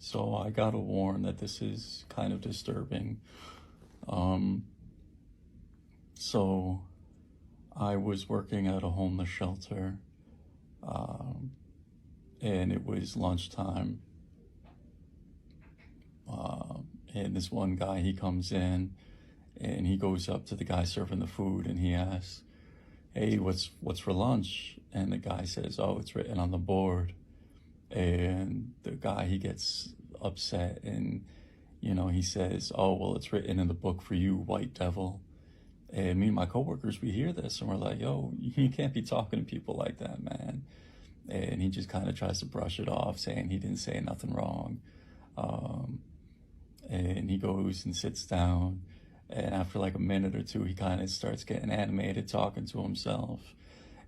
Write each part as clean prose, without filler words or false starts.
So I gotta warn that this is kind of disturbing. Um, so I was working at a homeless shelter, um, and it was lunchtime. And this one guy, he comes in, and he goes up to the guy serving the food, and he asks, "Hey, what's for lunch?" And the guy says, "Oh, it's written on the board." And the guy, he gets upset, and he says, "Oh, well, it's written in the book for you, white devil." And me and my coworkers, we hear this and we're like, "Yo, you can't be talking to people like that, man." And he just kind of tries to brush it off, saying he didn't say nothing wrong. Um, and he goes and sits down. And after like a minute or two, he kind of starts getting animated, talking to himself.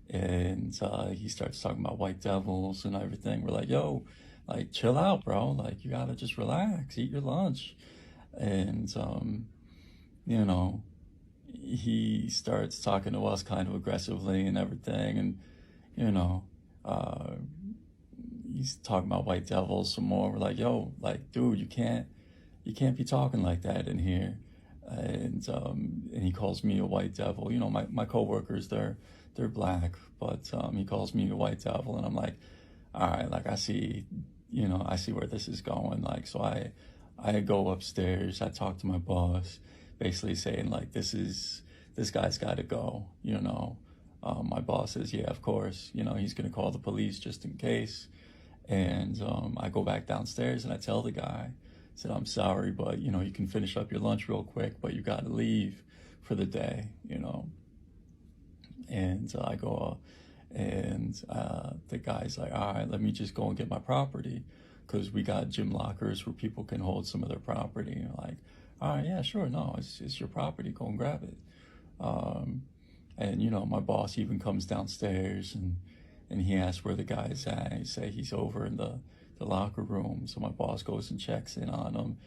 And he starts talking about white devils and everything. We're like, "Yo, like, chill out, bro. Like, you gotta just relax, eat your lunch." And, you know, he starts talking to us kind of aggressively and everything. And, you know, uh, he's talking about white devils some more. We're like, "Yo, like, dude, you can't be talking like that in here." And he calls me a white devil. My coworkers, they're black, but he calls me a white devil, and I'm like, all right, like, I see where this is going. Like, so I go upstairs, I talk to my boss, basically saying like, this guy's got to go. My boss says, yeah, of course. He's gonna call the police just in case. And I go back downstairs and I tell the guy, I said, "I'm sorry, but you can finish up your lunch real quick, but you got to leave for the day." And I go, and the guy's like, "All right, let me just go and get my property, because we got gym lockers where people can hold some of their property." And I'm like, "All right, yeah, sure, no, it's your property, go and grab it." Um, and my boss even comes downstairs, and he asks where the guy's at. He say he's over in the locker room. So my boss goes and checks in on him.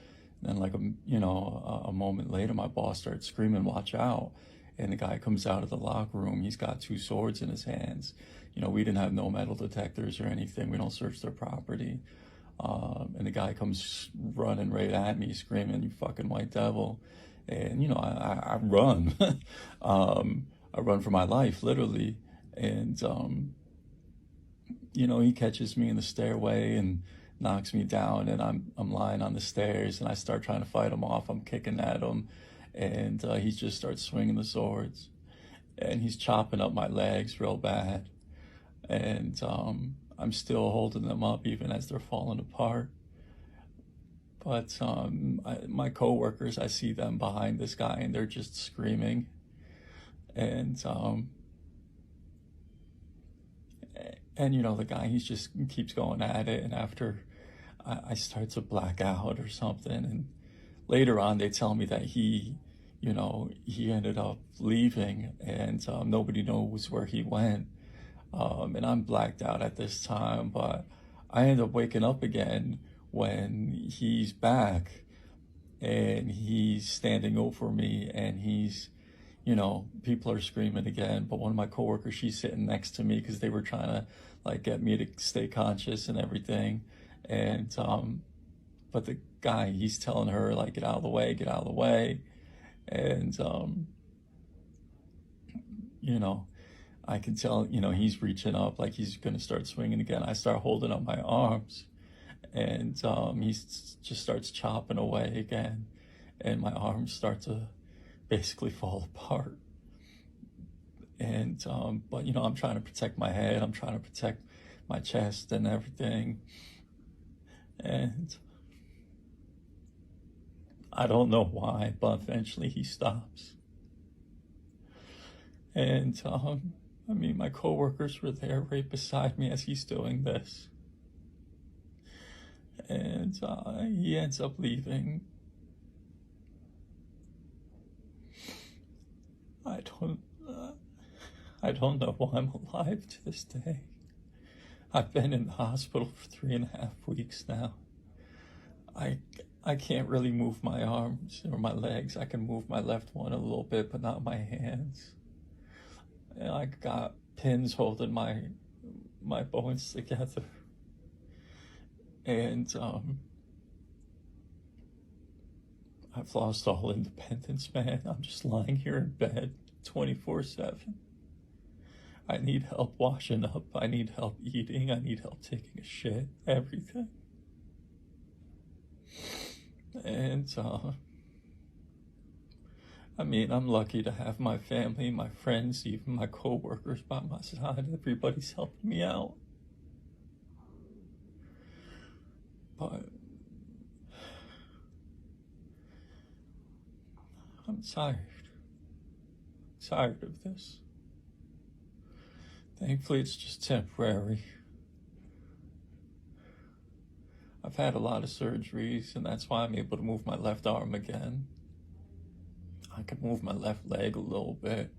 And then like a moment later, my boss starts screaming, "Watch out!" And the guy comes out of the locker room. He's got two swords in his hands. We didn't have no metal detectors or anything. We don't search their property. And the guy comes running right at me, screaming, "You fucking white devil!" And I run. I run for my life, literally. And he catches me in the stairway and knocks me down, and I'm lying on the stairs, and I start trying to fight him off. I'm kicking at him, and he just starts swinging the swords, and he's chopping up my legs real bad, and I'm still holding them up even as they're falling apart. But my coworkers, I see them behind this guy, and they're just screaming, and the guy, he just keeps going at it. And after I start to black out or something, and later on they tell me that he ended up leaving, and nobody knows where he went. And I'm blacked out at this time, but I end up waking up again when he's back, and he's standing over me, and people are screaming again. But one of my coworkers, she's sitting next to me because they were trying to like get me to stay conscious and everything. And but the guy, he's telling her like, "Get out of the way, get out of the way." And you know, I can tell, he's reaching up like he's gonna start swinging again. I start holding up my arms, and he just starts chopping away again, and my arms start to basically fall apart. And but I'm trying to protect my head, I'm trying to protect my chest and everything. And I don't know why, but eventually he stops. And my coworkers were there right beside me as he's doing this. And he ends up leaving. I don't I don't know why I'm alive to this day. I've been in the hospital for 3.5 weeks now. I can't really move my arms or my legs. I can move my left one a little bit, but not my hands. And I got pins holding my bones together. And I've lost all independence, man. I'm just lying here in bed 24/7. I need help washing up. I need help eating. I need help taking a shit. Everything. And, I mean, I'm lucky to have my family, my friends, even my co-workers by my side. Everybody's helping me out. But I'm tired. Tired of this. Thankfully, it's just temporary. I've had a lot of surgeries, and that's why I'm able to move my left arm again. I can move my left leg a little bit.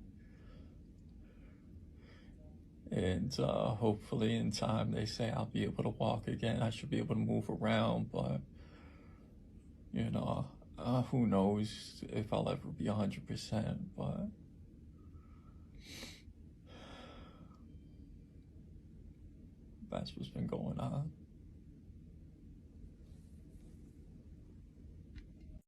And hopefully in time, they say I'll be able to walk again. I should be able to move around, but, you know, who knows if I'll ever be 100%, but that's what's been going on.